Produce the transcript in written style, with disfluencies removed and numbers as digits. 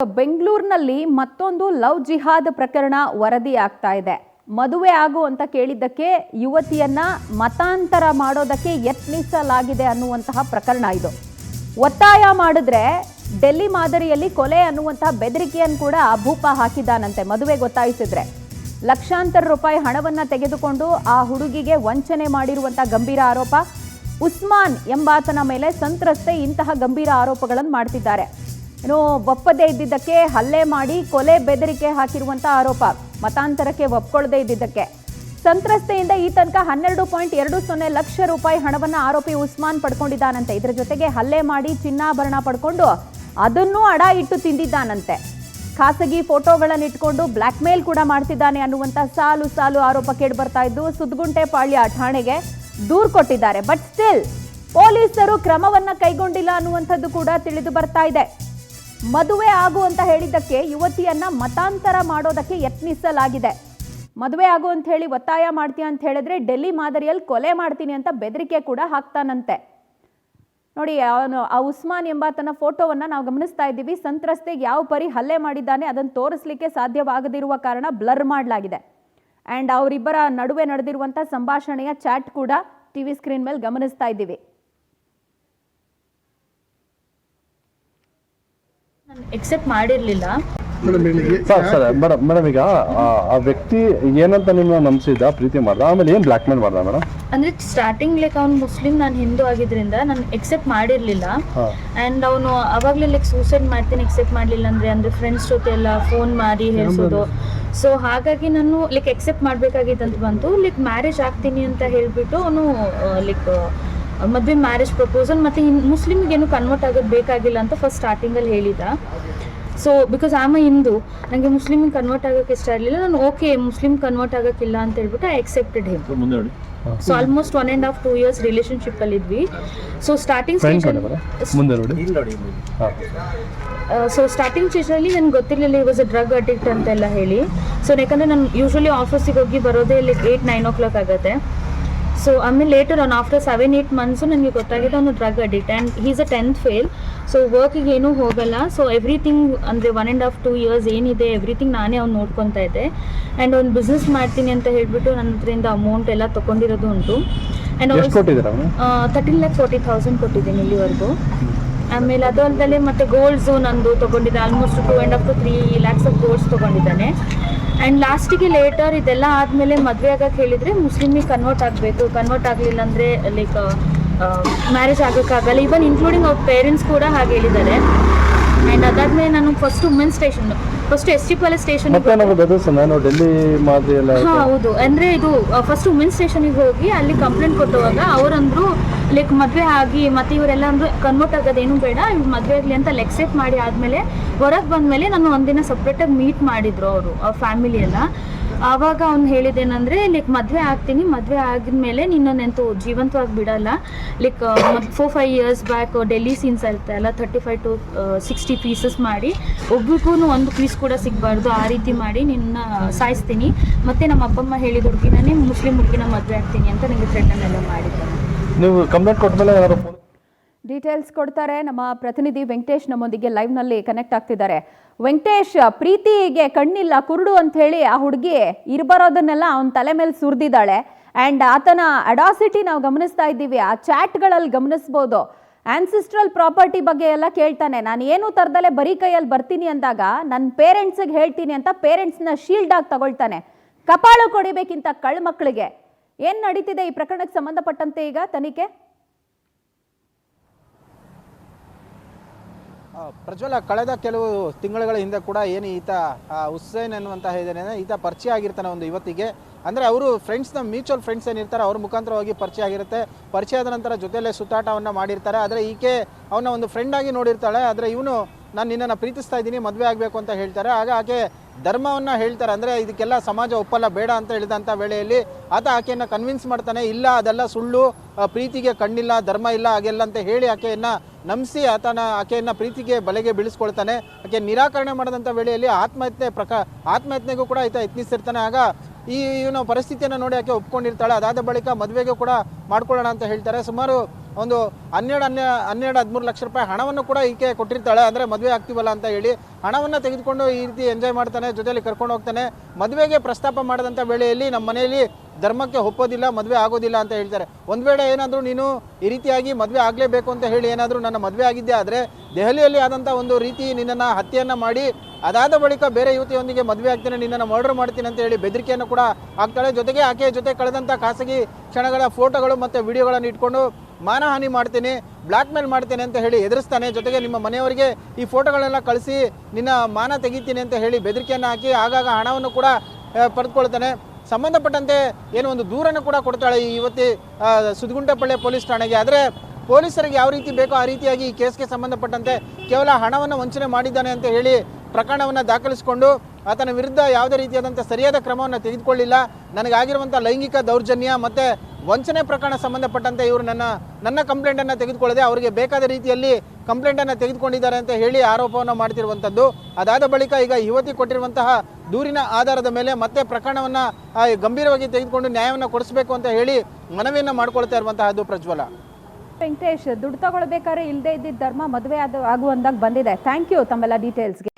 ಬೆಂಗಳೂರಿನಲ್ಲಿ ಮತ್ತೊಂದು ಲವ್ ಜಿಹಾದ್ ಪ್ರಕರಣ ವರದಿ ಆಗ್ತಾ ಇದೆ. ಮದುವೆ ಆಗು ಅಂತ ಕೇಳಿದ್ದಕ್ಕೆ ಯುವತಿಯನ್ನ ಮತಾಂತರ ಮಾಡೋದಕ್ಕೆ ಯತ್ನಿಸಲಾಗಿದೆ ಅನ್ನುವಂತಹ ಪ್ರಕರಣ ಇದು. ಒತ್ತಾಯ ಮಾಡಿದ್ರೆ ಡೆಲ್ಲಿ ಮಾದರಿಯಲ್ಲಿ ಕೊಲೆ ಅನ್ನುವಂತಹ ಬೆದರಿಕೆಯನ್ನು ಕೂಡ ಭೂಪ ಹಾಕಿದ್ದಾನಂತೆ. ಮದುವೆ ಗೊತ್ತಾಯಿಸಿದ್ರೆ ಲಕ್ಷಾಂತರ ರೂಪಾಯಿ ಹಣವನ್ನ ತೆಗೆದುಕೊಂಡು ಆ ಹುಡುಗಿಗೆ ವಂಚನೆ ಮಾಡಿರುವಂತಹ ಗಂಭೀರ ಆರೋಪ. ಉಸ್ಮಾನ್ ಎಂಬಾತನ ಮೇಲೆ ಸಂತ್ರಸ್ತೆ ಇಂತಹ ಗಂಭೀರ ಆರೋಪಗಳನ್ನು ಮಾಡ್ತಿದ್ದಾರೆ. ಒಪ್ಪದೇ ಇದ್ದಿದ್ದಕ್ಕೆ ಹಲ್ಲೆ ಮಾಡಿ ಕೊಲೆ ಬೆದರಿಕೆ ಹಾಕಿರುವಂತ ಆರೋಪ. ಮತಾಂತರಕ್ಕೆ ಒಪ್ಕೊಳ್ಳದೆ ಇದ್ದಿದ್ದಕ್ಕೆ ಸಂತ್ರಸ್ತೆಯಿಂದ ಈ ತನಕ 12.20 ಲಕ್ಷ ರೂಪಾಯಿ ಹಣವನ್ನ ಆರೋಪಿ ಉಸ್ಮಾನ್ ಪಡ್ಕೊಂಡಿದ್ದಾನಂತೆ. ಇದರ ಜೊತೆಗೆ ಹಲ್ಲೆ ಮಾಡಿ ಚಿನ್ನಾಭರಣ ಪಡ್ಕೊಂಡು ಅದನ್ನೂ ಅಡ ಇಟ್ಟು ತಿಂದಿದ್ದಾನಂತೆ. ಖಾಸಗಿ ಫೋಟೋಗಳನ್ನು ಇಟ್ಕೊಂಡು ಬ್ಲಾಕ್ ಮೇಲ್ ಕೂಡ ಮಾಡ್ತಿದ್ದಾನೆ ಅನ್ನುವಂತ ಸಾಲು ಸಾಲು ಆರೋಪ ಕೇಳಿ ಬರ್ತಾ ಇದ್ದು ಸುದ್ಗುಂಟೆ ಪಾಳ್ಯ ಠಾಣೆಗೆ ದೂರು ಕೊಟ್ಟಿದ್ದಾರೆ. ಬಟ್ ಸ್ಟಿಲ್ ಪೊಲೀಸರು ಕ್ರಮವನ್ನ ಕೈಗೊಂಡಿಲ್ಲ ಅನ್ನುವಂಥದ್ದು ಕೂಡ ತಿಳಿದು ಬರ್ತಾ ಇದೆ. ಮದುವೆ ಆಗು ಅಂತ ಹೇಳಿದ್ದಕ್ಕೆ ಯುವತಿಯನ್ನ ಮತಾಂತರ ಮಾಡೋದಕ್ಕೆ ಯತ್ನಿಸಲಾಗಿದೆ. ಮದುವೆ ಆಗು ಅಂತ ಹೇಳಿ ಒತ್ತಾಯ ಮಾಡ್ತೀಯ ಅಂತ ಹೇಳಿದ್ರೆ ಡೆಲ್ಲಿ ಮಾದರಿಯಲ್ಲಿ ಕೊಲೆ ಮಾಡ್ತೀನಿ ಅಂತ ಬೆದರಿಕೆ ಕೂಡ ಹಾಕ್ತಾನಂತೆ. ನೋಡಿ, ಆ ಉಸ್ಮಾನ್ ಎಂಬಾತನ ಫೋಟೋವನ್ನ ನಾವು ಗಮನಿಸ್ತಾ ಇದ್ದೀವಿ. ಸಂತ್ರಸ್ತೆಗೆ ಯಾವ ಪರಿ ಹಲ್ಲೆ ಮಾಡಿದ್ದಾನೆ ಅದನ್ನು ತೋರಿಸಲಿಕ್ಕೆ ಸಾಧ್ಯವಾಗದಿರುವ ಕಾರಣ ಬ್ಲರ್ ಮಾಡಲಾಗಿದೆ. ಆ್ಯಂಡ್ ಅವರಿಬ್ಬರ ನಡುವೆ ನಡೆದಿರುವಂಥ ಸಂಭಾಷಣೆಯ ಚಾಟ್ ಕೂಡ ಟಿವಿ ಸ್ಕ್ರೀನ್ ಮೇಲೆ ಗಮನಿಸ್ತಾ ಇದ್ದೀವಿ. ಎಕ್ಸೆಪ್ಟ್ ಮಾಡಿರ್ಲಿಲ್ಲ ಮೇಡಮ್. ಈಗ ಆ ವ್ಯಕ್ತಿ ಏನಂತ ನಿಮ್ಮನ್ನ ನಂಬಿಸಿದ, ಪ್ರೀತಿ ಮಾಡ್ದ, ಆಮೇಲೆ ಏನ್ ಬ್ಲಾಕ್ ಮೇಲ್ ಮಾಡ್ದ ಮೇಡಮ್? ಅಂದ್ರೆ ಸ್ಟಾರ್ಟಿಂಗ್ ಲೈಕ್ ಅವ್ನು ಮುಸ್ಲಿಂ, ನಾನು ಹಿಂದೂ ಆಗಿದ್ರಿಂದ ನಾನು ಎಕ್ಸೆಪ್ಟ್ ಮಾಡಿರ್ಲಿಲ್ಲ. ಅಂಡ್ ಅವನು ಅವಾಗ್ಲೇ ಲೈಕ್ ಸೂಸೈಡ್ ಮಾಡ್ತೀನಿ ಎಕ್ಸೆಪ್ಟ್ ಮಾಡ್ಲಿಲ್ಲ ಅಂದ್ರೆ ಫ್ರೆಂಡ್ಸ್ ಜೊತೆ ಎಲ್ಲ ಫೋನ್ ಮಾಡಿ ಹೇಳ್ಸೋದು. ಸೊ ಹಾಗಾಗಿ ನಾನು ಲೈಕ್ ಎಕ್ಸೆಪ್ಟ್ ಮಾಡ್ಬೇಕಾಗಿತ್ತಂತ ಬಂತು. ಲೈಕ್ ಮ್ಯಾರೇಜ್ ಆಗ್ತೀನಿ ಅಂತ ಹೇಳ್ಬಿಟ್ಟು ಅವನು ಲೈಕ್ ಮದುವೆ ಮ್ಯಾರೇಜ್ ಪ್ರಪೋಸಲ್ ಮತ್ತೆ ಮುಸ್ಲಿಮ್ಗೆ ಏನು ಕನ್ವರ್ಟ್ ಆಗೋದು ಬೇಕಾಗಿಲ್ಲ ಅಂತ ಫಸ್ಟ್ ಸ್ಟಾರ್ಟಿಂಗಲ್ಲಿ ಹೇಳಿದ. ಸೊ ಬಿಕಾಸ್ ಆಮ್ ಹಿಂದೂ, ನನಗೆ ಮುಸ್ಲಿಮಿಗೆ ಕನ್ವರ್ಟ್ ಆಗೋಕ್ಕೆ ಇಷ್ಟ ಇರಲಿಲ್ಲ. ನಾನು ಓಕೆ ಮುಸ್ಲಿಮ್ ಕನ್ವರ್ಟ್ ಆಗೋಕ್ಕಿಲ್ಲ ಅಂತ ಹೇಳ್ಬಿಟ್ಟು I accepted him. So almost 1.5-2 years relationship ಅಲ್ಲಿ ಇದ್ವಿ. ಸೊ ಸ್ಟಾರ್ಟಿಂಗ್ ಸ್ಟೇಜಲ್ಲಿ ನನಗೆ ಗೊತ್ತಿರಲಿಲ್ಲ ಈ ವಾಸ್ ಅ ಡ್ರಗ್ ಅಡಿಕ್ಟ್ ಅಂತೆಲ್ಲ ಹೇಳಿ. ಸೊ ಯಾಕಂದರೆ ನಾನು ಯೂಶ್ವಲಿ ಆಫೀಸಿಗೆ ಹೋಗಿ ಬರೋದೇ ಲೈಕ್ 8-9 o'clock ಆಗುತ್ತೆ. ಸೊ ಆಮೇಲೆ ಲೇಟರ್ ಅವ್ನು ಆಫ್ಟರ್ 7-8 months ನನಗೆ ಗೊತ್ತಾಗಿದೆ ಅವನು drug addict and is a 10th fail. So ವರ್ಕಿಗೆ ಏನೂ ಹೋಗಲ್ಲ. ಸೊ ಎವ್ರಿಥಿಂಗ್ ಅಂದರೆ 1.5-2 years ಏನಿದೆ ಎವ್ರಿಥಿಂಗ್ ನಾನೇ ಅವ್ನು ನೋಡ್ಕೊತಾ ಇದ್ದೆ. ಆ್ಯಂಡ್ ಅವ್ನು ಬಿಸ್ನೆಸ್ ಮಾಡ್ತೀನಿ ಅಂತ ಹೇಳ್ಬಿಟ್ಟು ನನ್ನ ಹತ್ರದಿಂದ ಅಮೌಂಟ್ ಎಲ್ಲ ತೊಗೊಂಡಿರೋದು ಉಂಟು. ಆ್ಯಂಡ್ 13,40,000 ಕೊಟ್ಟಿದ್ದೀನಿ ಇಲ್ಲಿವರೆಗೂ. ಆಮೇಲೆ ಅದು ಅಲ್ಲದೆ ಮತ್ತೆ ಗೋಲ್ಡ್ಸು ನಂದು ತೊಗೊಂಡಿದ್ದೆ. ಆಲ್ಮೋಸ್ಟ್ 2.5-3 lakhs ಆಫ್ ಗೋಲ್ಡ್ಸ್ ತೊಗೊಂಡಿದ್ದಾನೆ. ಆ್ಯಂಡ್ ಲಾಸ್ಟಿಗೆ ಲೇಟರ್ ಇದೆಲ್ಲ ಆದಮೇಲೆ ಮದುವೆ ಆಗೋಕ್ಕೆ ಹೇಳಿದರೆ ಮುಸ್ಲಿಮಿಗೆ ಕನ್ವರ್ಟ್ ಆಗಬೇಕು, ಕನ್ವರ್ಟ್ ಆಗಲಿಲ್ಲ ಅಂದರೆ ಲೈಕ್ ಮ್ಯಾರೇಜ್ ಆಗೋಕ್ಕಾಗಲ್ಲ. ಈವನ್ ಇನ್ಕ್ಲೂಡಿಂಗ್ ಅವ್ರ ಪೇರೆಂಟ್ಸ್ ಕೂಡ ಹಾಗೆ ಹೇಳಿದ್ದಾರೆ. ಆ್ಯಂಡ್ ಅದಾದಮೇಲೆ ನಾನು first women station, first ST Palace station. ಹೌದು, ಅಂದರೆ ಇದು ಫಸ್ಟ್ ವುಮೆನ್ ಸ್ಟೇಷನಿಗೆ ಹೋಗಿ ಅಲ್ಲಿ ಕಂಪ್ಲೇಂಟ್ ಕೊಟ್ಟುವಾಗ ಅವರಂದ್ರು ಲೈಕ್ ಮದುವೆ ಆಗಿ ಮತ್ತು ಇವರೆಲ್ಲ ಅಂದರು ಕನ್ವರ್ಟ್ ಆಗೋದೇನು ಬೇಡ, ಇವ್ರು ಮದುವೆ ಆಗಲಿ ಅಂತ ಎಕ್ಸೆಪ್ಟ್ ಮಾಡಿ ಆದಮೇಲೆ ಹೊರಗೆ ಬಂದಮೇಲೆ ನಾನು ಒಂದಿನ ಸಪ್ರೇಟಾಗಿ ಮೀಟ್ ಮಾಡಿದ್ರು ಅವರು ಅವ್ರ ಫ್ಯಾಮಿಲಿ ಎಲ್ಲ. ಆವಾಗ ಅವ್ನು ಹೇಳಿದ್ದೇನೆಂದರೆ ಲೈಕ್ ಮದುವೆ ಆಗ್ತೀನಿ, ಮದುವೆ ಆಗಿದ್ಮೇಲೆ ನಿನ್ನನ್ನೆಂತೂ ಜೀವಂತವಾಗಿ ಬಿಡಲ್ಲ. Like 4-5 years back Delhi scenes ಇರುತ್ತೆ ಅಲ್ಲ, 35 to 60 pieces ಮಾಡಿ ಒಬ್ರಿಗೂ ಒಂದು ಪೀಸ್ ಕೂಡ ಸಿಗಬಾರ್ದು, ಆ ರೀತಿ ಮಾಡಿ ನಿನ್ನ ಸಾಯಿಸ್ತೀನಿ. ಮತ್ತು ನಮ್ಮ ಅಪ್ಪಮ್ಮ ಹೇಳಿದ ಹುಡುಗಿನೇ ಮುಸ್ಲಿಂ ಹುಡುಗಿನ ಮದುವೆ ಆಗ್ತೀನಿ ಅಂತ ನನಗೆ ಥ್ರೆಟನ್ನೆಲ್ಲ ಮಾಡಿದ್ದಾನೆ. ನೀವು ಕಂಪ್ಲೇಂಟ್ ಕೊಟ್ಟಮೇಲೆ ಡೀಟೇಲ್ಸ್ ಕೊಡ್ತಾರೆ ನಮ್ಮ ಪ್ರತಿನಿಧಿ ವೆಂಕಟೇಶ್. ನಮ್ಮೊಂದಿಗೆ ಲೈವ್ನಲ್ಲಿ ಕನೆಕ್ಟ್ ಆಗ್ತಿದ್ದಾರೆ. ವೆಂಕಟೇಶ್, ಪ್ರೀತಿಗೆ ಕಣ್ಣಿಲ್ಲ ಕುರುಡು ಅಂತ ಹೇಳಿ ಆ ಹುಡುಗಿ ಇರ್ಬರೋದನ್ನೆಲ್ಲ ಅವನ ತಲೆ ಮೇಲೆ ಸುರಿದಿದ್ದಾಳೆ. ಆ್ಯಂಡ್ ಆತನ ಅಡಾಸಿಟಿ ನಾವು ಗಮನಿಸ್ತಾ ಇದ್ದೀವಿ, ಆ ಚಾಟ್ಗಳಲ್ಲಿ ಗಮನಿಸ್ಬೋದು. ಆನ್ಸಿಸ್ಟ್ರಲ್ ಪ್ರಾಪರ್ಟಿ ಬಗ್ಗೆ ಎಲ್ಲ ಕೇಳ್ತಾನೆ. ನಾನು ಏನು ತರದಲ್ಲೇ ಬರೀ ಕೈಯಲ್ಲಿ ಬರ್ತೀನಿ ಅಂದಾಗ ನನ್ನ ಪೇರೆಂಟ್ಸಿಗೆ ಹೇಳ್ತೀನಿ ಅಂತ ಪೇರೆಂಟ್ಸ್ನ ಶೀಲ್ಡ್ ಆಗಿ ತಗೊಳ್ತಾನೆ. ಕಪಾಳು ಕೊಡಿಬೇಕಿಂತ ಕಳ್ಳ ಮಕ್ಕಳಿಗೆ. ಏನು ನಡೀತಿದೆ ಈ ಪ್ರಕರಣಕ್ಕೆ ಸಂಬಂಧಪಟ್ಟಂತೆ ಈಗ ತನಿಖೆ? ಪ್ರಜ್ವಲ, ಕಳೆದ ಕೆಲವು ತಿಂಗಳುಗಳ ಹಿಂದೆ ಕೂಡ ಏನು ಈತ ಹುಸೇನ್ ಅನ್ನುವಂತಹ ಇದೇನೆ ಈತ ಪರಿಚಯ ಆಗಿರ್ತಾನೆ ಒಂದು ಯುವತಿಗೆ. ಅಂದರೆ ಅವರು ಫ್ರೆಂಡ್ಸ್ನ ಮ್ಯೂಚುವಲ್ ಫ್ರೆಂಡ್ಸ್ ಏನಿರ್ತಾರೆ ಅವ್ರ ಮುಖಾಂತರವಾಗಿ ಪರಿಚಯ ಆಗಿರುತ್ತೆ. ಪರಿಚಯ ಆದ ನಂತರ ಜೊತೆಯಲ್ಲೇ ಸುತ್ತಾಟವನ್ನು ಮಾಡಿರ್ತಾರೆ. ಆದರೆ ಈಕೆ ಅವನ ಒಂದು ಫ್ರೆಂಡ್ ಆಗಿ ನೋಡಿರ್ತಾಳೆ. ಆದರೆ ಇವನು ನಾನು ನಿನ್ನನ್ನು ಪ್ರೀತಿಸ್ತಾ ಇದ್ದೀನಿ, ಮದುವೆ ಆಗಬೇಕು ಅಂತ ಹೇಳ್ತಾರೆ. ಆಗ ಆಕೆ ಧರ್ಮವನ್ನು ಹೇಳ್ತಾರೆ. ಅಂದರೆ ಇದಕ್ಕೆಲ್ಲ ಸಮಾಜ ಒಪ್ಪಲ್ಲ, ಬೇಡ ಅಂತ ಹೇಳಿದಂಥ ವೇಳೆಯಲ್ಲಿ ಆತ ಆಕೆಯನ್ನು ಕನ್ವಿನ್ಸ್ ಮಾಡ್ತಾನೆ. ಇಲ್ಲ, ಅದೆಲ್ಲ ಸುಳ್ಳು, ಪ್ರೀತಿಗೆ ಕಣ್ಣಿಲ್ಲ, ಧರ್ಮ ಇಲ್ಲ, ಹಾಗೆಲ್ಲ ಅಂತ ಹೇಳಿ ಆಕೆಯನ್ನು ನಂಬಿಸಿ ಆಕೆಯನ್ನು ಪ್ರೀತಿಗೆ ಬಲೆಗೆ ಬೀಳಿಸ್ಕೊಳ್ತಾನೆ. ಆಕೆ ನಿರಾಕರಣೆ ಮಾಡಿದಂಥ ವೇಳೆಯಲ್ಲಿ ಆತ್ಮಹತ್ಯೆಗೂ ಕೂಡ ಈತ ಯತ್ನಿಸಿರ್ತಾನೆ. ಆಗ ಇವನು ಪರಿಸ್ಥಿತಿಯನ್ನು ನೋಡಿ ಆಕೆ ಒಪ್ಕೊಂಡಿರ್ತಾಳೆ. ಅದಾದ ಬಳಿಕ ಮದುವೆಗೂ ಕೂಡ ಮಾಡ್ಕೊಳ್ಳೋಣ ಅಂತ ಹೇಳ್ತಾರೆ. ಸುಮಾರು ಒಂದು 12-13 ಲಕ್ಷ ರೂಪಾಯಿ ಹಣವನ್ನು ಕೂಡ ಈಕೆ ಕೊಟ್ಟಿರ್ತಾಳೆ. ಅಂದರೆ ಮದುವೆ ಆಗ್ತೀವಲ್ಲ ಅಂತ ಹೇಳಿ ಹಣವನ್ನು ತೆಗೆದುಕೊಂಡು ಈ ರೀತಿ ಎಂಜಾಯ್ ಮಾಡ್ತಾನೆ, ಜೊತೆಯಲ್ಲಿ ಕರ್ಕೊಂಡು ಹೋಗ್ತಾನೆ. ಮದುವೆಗೆ ಪ್ರಸ್ತಾಪ ಮಾಡಿದಂಥ ವೇಳೆಯಲ್ಲಿ ನಮ್ಮ ಮನೆಯಲ್ಲಿ ಧರ್ಮಕ್ಕೆ ಒಪ್ಪೋದಿಲ್ಲ, ಮದುವೆ ಆಗೋದಿಲ್ಲ ಅಂತ ಹೇಳ್ತಾರೆ. ಒಂದು ವೇಳೆ ಏನಾದರೂ ನೀನು ಈ ರೀತಿಯಾಗಿ ಮದುವೆ ಆಗಲೇಬೇಕು ಅಂತ ಹೇಳಿ ಏನಾದರೂ ನನ್ನ ಮದುವೆ ಆಗಿದ್ದೆ ಆದರೆ ದೆಹಲಿಯಲ್ಲಿ ಆದಂಥ ಒಂದು ರೀತಿ ನಿನ್ನನ್ನು ಹತ್ಯೆಯನ್ನು ಮಾಡಿ ಅದಾದ ಬಳಿಕ ಬೇರೆ ಯುವತಿಯೊಂದಿಗೆ ಮದುವೆ ಆಗ್ತೇನೆ, ನಿನ್ನನ್ನು ಮರ್ಡರ್ ಮಾಡ್ತೀನಿ ಅಂತ ಹೇಳಿ ಬೆದರಿಕೆಯನ್ನು ಕೂಡ ಆಗ್ತಾಳೆ. ಜೊತೆಗೆ ಆಕೆಯ ಜೊತೆ ಕಳೆದಂಥ ಖಾಸಗಿ ಕ್ಷಣಗಳ ಫೋಟೋಗಳು ಮತ್ತು ವಿಡಿಯೋಗಳನ್ನು ಇಟ್ಕೊಂಡು ಮಾನಹಾನಿ ಮಾಡ್ತೇನೆ, ಬ್ಲ್ಯಾಕ್ ಮೇಲ್ ಮಾಡ್ತೇನೆ ಅಂತ ಹೇಳಿ ಎದುರಿಸ್ತಾನೆ. ಜೊತೆಗೆ ನಿಮ್ಮ ಮನೆಯವರಿಗೆ ಈ ಫೋಟೋಗಳೆಲ್ಲ ಕಳಿಸಿ ನಿನ್ನ ಮಾನ ತೆಗಿತೀನಿ ಅಂತ ಹೇಳಿ ಬೆದರಿಕೆಯನ್ನು ಹಾಕಿ ಆಗಾಗ ಹಣವನ್ನು ಕೂಡ ಪಡೆದುಕೊಳ್ತಾನೆ. ಸಂಬಂಧಪಟ್ಟಂತೆ ಏನು ಒಂದು ದೂರನ್ನು ಕೂಡ ಕೊಡ್ತಾಳೆ ಈ ಯುವತಿ ಸುದಗುಂಟೆಪಳ್ಳಿ ಪೊಲೀಸ್ ಠಾಣೆಗೆ. ಆದರೆ ಪೊಲೀಸರಿಗೆ ಯಾವ ರೀತಿ ಬೇಕೋ ಆ ರೀತಿಯಾಗಿ ಈ ಕೇಸ್ಗೆ ಸಂಬಂಧಪಟ್ಟಂತೆ ಕೇವಲ ಹಣವನ್ನು ವಂಚನೆ ಮಾಡಿದ್ದಾನೆ ಅಂತ ಹೇಳಿ ಪ್ರಕರಣವನ್ನು ದಾಖಲಿಸಿಕೊಂಡು ಆತನ ವಿರುದ್ಧ ಯಾವುದೇ ರೀತಿಯಾದಂಥ ಸರಿಯಾದ ಕ್ರಮವನ್ನು ತೆಗೆದುಕೊಳ್ಳಿಲ್ಲ. ನನಗಾಗಿರುವಂಥ ಲೈಂಗಿಕ ದೌರ್ಜನ್ಯ ಮತ್ತು ವಂಚನೆ ಪ್ರಕರಣ ಸಂಬಂಧಪಟ್ಟಂತೆ ಇವರು ನನ್ನ ಕಂಪ್ಲೇಂಟನ್ನು ತೆಗೆದುಕೊಳ್ಳದೆ ಅವರಿಗೆ ಬೇಕಾದ ರೀತಿಯಲ್ಲಿ ಕಂಪ್ಲೇಂಟನ್ನು ತೆಗೆದುಕೊಂಡಿದ್ದಾರೆ ಅಂತ ಹೇಳಿ ಆರೋಪವನ್ನು ಮಾಡ್ತಿರುವಂಥದ್ದು. ಅದಾದ ಬಳಿಕ ಈಗ ಯುವತಿ ಕೊಟ್ಟಿರುವಂತಹ ದೂರಿನ ಆಧಾರದ ಮೇಲೆ ಮತ್ತೆ ಪ್ರಕರಣವನ್ನು ಗಂಭೀರವಾಗಿ ತೆಗೆದುಕೊಂಡು ನ್ಯಾಯವನ್ನು ಕೊಡಿಸಬೇಕು ಅಂತ ಹೇಳಿ ಮನವಿಯನ್ನು ಮಾಡ್ಕೊಳ್ತಾ ಇರುವಂತಹದ್ದು. ಪ್ರಜ್ವಲ. ವೆಂಕಟೇಶ್, ದುಡ್ಡು ತಗೊಳ್ಬೇಕಾದ್ರೆ ಇಲ್ಲದೆ ಇದ್ದಿದ್ದ ಧರ್ಮ ಮದುವೆ ಆಗುವಂದಾಗ ಬಂದಿದೆ. ಥ್ಯಾಂಕ್ ಯು ತಮ್ಮೆಲ್ಲ ಡೀಟೇಲ್ಸ್ಗೆ.